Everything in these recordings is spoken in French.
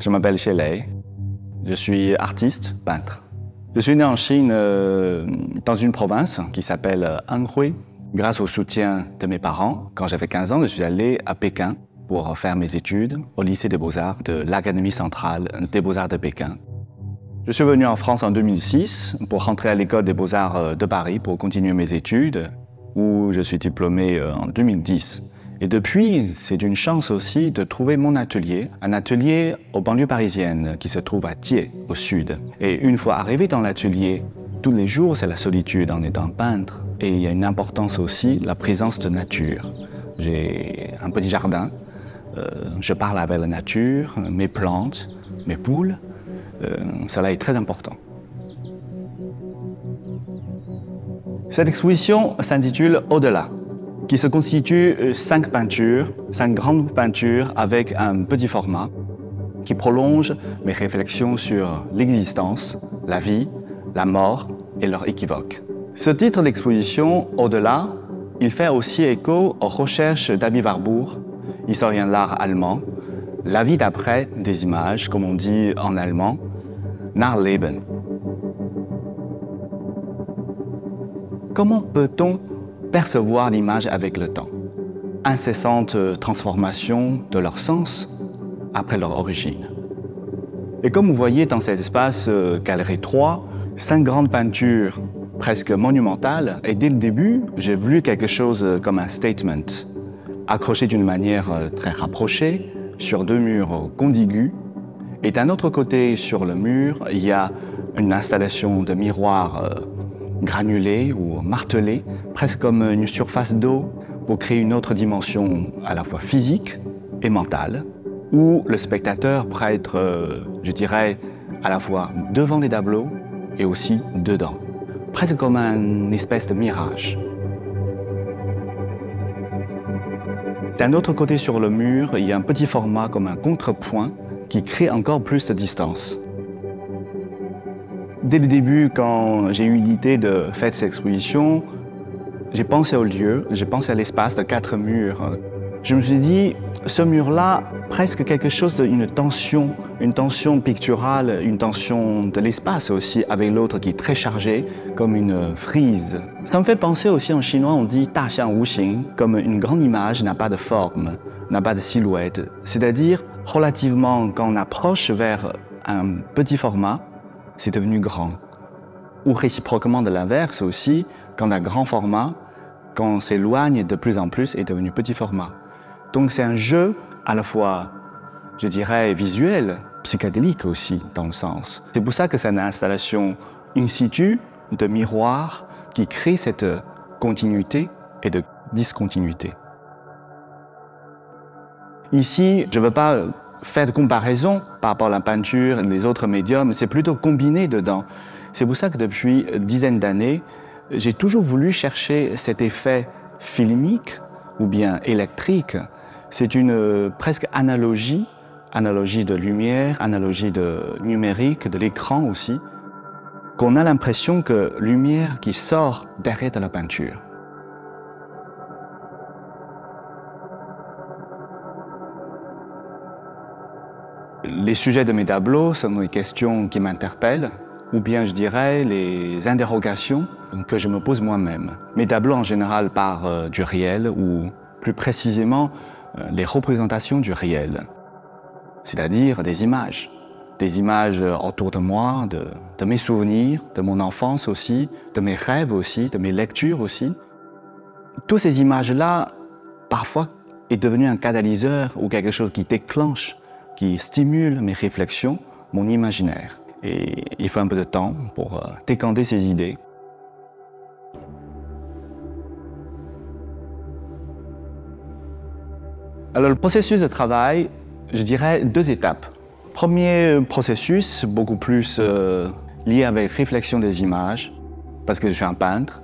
Je m'appelle Xie Lei. Je suis artiste, peintre. Je suis né en Chine, dans une province qui s'appelle Anhui. Grâce au soutien de mes parents, quand j'avais 15 ans, je suis allé à Pékin pour faire mes études au lycée des Beaux-Arts de l'Académie centrale des Beaux-Arts de Pékin. Je suis venu en France en 2006 pour rentrer à l'école des Beaux-Arts de Paris pour continuer mes études, où je suis diplômé en 2010. Et depuis, c'est une chance aussi de trouver mon atelier, un atelier aux banlieues parisiennes qui se trouve à Thiers, au sud. Et une fois arrivé dans l'atelier, tous les jours, c'est la solitude en étant peintre. Et il y a une importance aussi, la présence de nature. J'ai un petit jardin, je parle avec la nature, mes plantes, mes poules. Cela est très important. Cette exposition s'intitule Au-delà, qui se constitue 5 peintures, 5 grandes peintures avec un petit format qui prolonge mes réflexions sur l'existence, la vie, la mort et leur équivoque. Ce titre d'exposition, Au-delà, il fait aussi écho aux recherches d'Abi Warburg, historien de l'art allemand, la vie d'après des images, comme on dit en allemand, Nachleben. Comment peut-on percevoir l'image avec le temps? Incessante transformation de leur sens après leur origine. Et comme vous voyez dans cet espace Galerie 3, 5 grandes peintures presque monumentales, et dès le début, j'ai voulu quelque chose comme un statement, accroché d'une manière très rapprochée sur 2 murs contigus. Et d'un autre côté, sur le mur, il y a une installation de miroirs granulés ou martelés, presque comme une surface d'eau pour créer une autre dimension à la fois physique et mentale, où le spectateur pourrait être, je dirais, à la fois devant les tableaux et aussi dedans, presque comme une espèce de mirage. D'un autre côté sur le mur, il y a un petit format comme un contrepoint qui crée encore plus de distance. Dès le début, quand j'ai eu l'idée de faire cette exposition, j'ai pensé au lieu, j'ai pensé à l'espace de 4 murs. Je me suis dit, ce mur-là, presque quelque chose d'une tension, une tension picturale, une tension de l'espace aussi, avec l'autre qui est très chargé, comme une frise. Ça me fait penser aussi, en chinois, on dit « da xiang wu xing », comme une grande image n'a pas de forme, n'a pas de silhouette. C'est-à-dire, relativement, quand on approche vers un petit format, c'est devenu grand. Ou réciproquement de l'inverse aussi, quand un grand format, quand on s'éloigne de plus en plus, est devenu petit format. Donc c'est un jeu à la fois, je dirais, visuel, psychédélique aussi, dans le sens. C'est pour ça que c'est une installation in situ de miroir qui crée cette continuité et de discontinuité. Ici, je ne veux pas faire de comparaison par rapport à la peinture et les autres médiums, c'est plutôt combiné dedans. C'est pour ça que depuis une dizaine d'années, j'ai toujours voulu chercher cet effet filmique ou bien électrique. C'est une presque analogie de lumière, analogie de numérique, de l'écran aussi, qu'on a l'impression que lumière qui sort derrière de la peinture. Les sujets de mes tableaux sont des questions qui m'interpellent, ou bien je dirais les interrogations que je me pose moi-même. Mes tableaux en général parlent du réel, ou plus précisément les représentations du réel, c'est-à-dire des images autour de moi, de mes souvenirs, de mon enfance aussi, de mes rêves aussi, de mes lectures aussi. Toutes ces images-là, parfois, est devenu un catalyseur ou quelque chose qui déclenche, qui stimule mes réflexions, mon imaginaire. Et il faut un peu de temps pour décanter ces idées. Alors le processus de travail, je dirais 2 étapes. Premier processus, beaucoup plus lié avec réflexion des images, parce que je suis un peintre,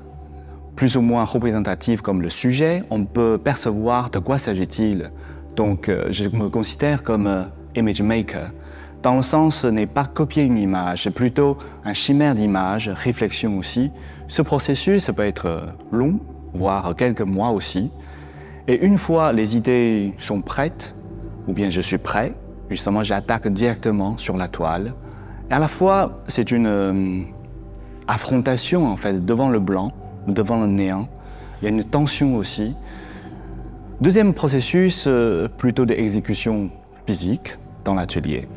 plus ou moins représentatif comme le sujet, on peut percevoir de quoi s'agit-il. Donc je me considère comme image maker. Dans le sens, ce n'est pas copier une image, c'est plutôt un chimère d'image, réflexion aussi. Ce processus, ça peut être long, voire quelques mois aussi. Et une fois les idées sont prêtes, ou bien je suis prêt, Justement, j'attaque directement sur la toile. Et à la fois, c'est une affrontation, en fait, devant le blanc, devant le néant. Il y a une tension aussi. Deuxième processus, plutôt d'exécution physique dans l'atelier.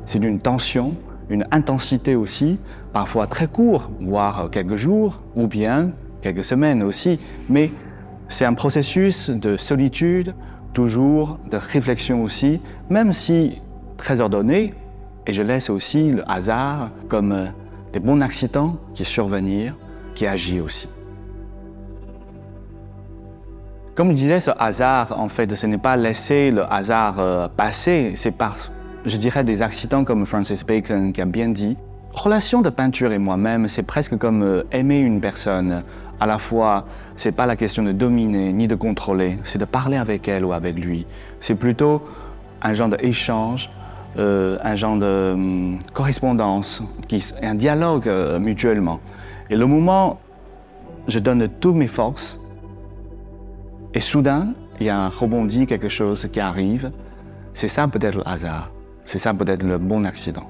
C'est une tension, une intensité aussi, parfois très court, voire quelques jours, ou bien quelques semaines aussi. Mais c'est un processus de solitude, toujours de réflexion aussi, même si très ordonné, et je laisse aussi le hasard comme des bons accidents qui survenir, qui agit aussi. Comme je disais, ce hasard, en fait, ce n'est pas laisser le hasard passer, c'est par, je dirais, des accidents comme Francis Bacon qui a bien dit. Relation de peinture et moi-même, c'est presque comme aimer une personne. À la fois, c'est pas la question de dominer ni de contrôler, c'est de parler avec elle ou avec lui. C'est plutôt un genre d'échange, un genre de correspondance, un dialogue mutuellement. Et le moment, je donne toutes mes forces, et soudain, il y a un rebondi, quelque chose qui arrive. C'est ça peut-être le hasard, c'est ça peut-être le bon accident.